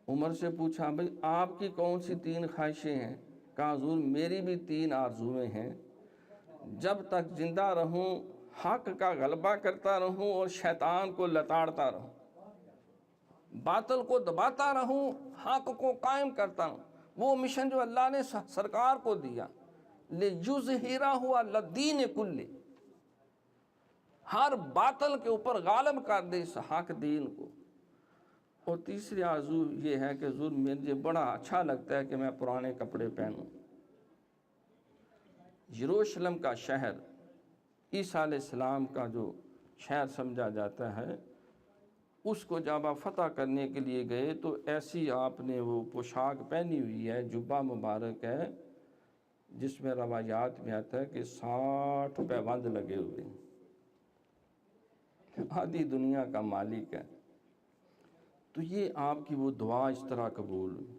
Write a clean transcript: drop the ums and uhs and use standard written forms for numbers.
عمر سے پوچھا بھئی آپ کی کون سی 3 خواہشیں ہیں؟ کہا حضور میری بھی 3 آرزویں ہیں، جب تک زندہ رہوں حق کا غلبہ کرتا رہوں اور شیطان کو لتاڑتا رہوں، باطل کو دباتا رہوں، حق کو قائم کرتا رہوں۔ وہ مشن جو اللہ نے سرکار کو دیا، لِيُظْهِرَهُ عَلَى الدِّينِ كُلِّهِ، ہر باطل کے اوپر غالب کر دے اس حق دین کو۔ اور تیسری آرزو یہ ہے کہ حضور مجھے بڑا اچھا لگتا ہے کہ میں پرانے کپڑے پہنوں۔ یروشلم کا شہر عیسیٰ علیہ السلام کا جو شہر سمجھا جاتا ہے، اس کو جب آپ فتح کرنے کے لیے گئے تو ایسی آپ نے وہ پوشاک پہنی ہوئی ہے، جبہ مبارک ہے، جس میں روایات میں آتا ہے کہ 60 پیوند لگے ہوئے ہیں، آدھی دنیا کا مالک ہے۔ تو یہ آپ کی وہ دعا اس طرح قبول ہوئی۔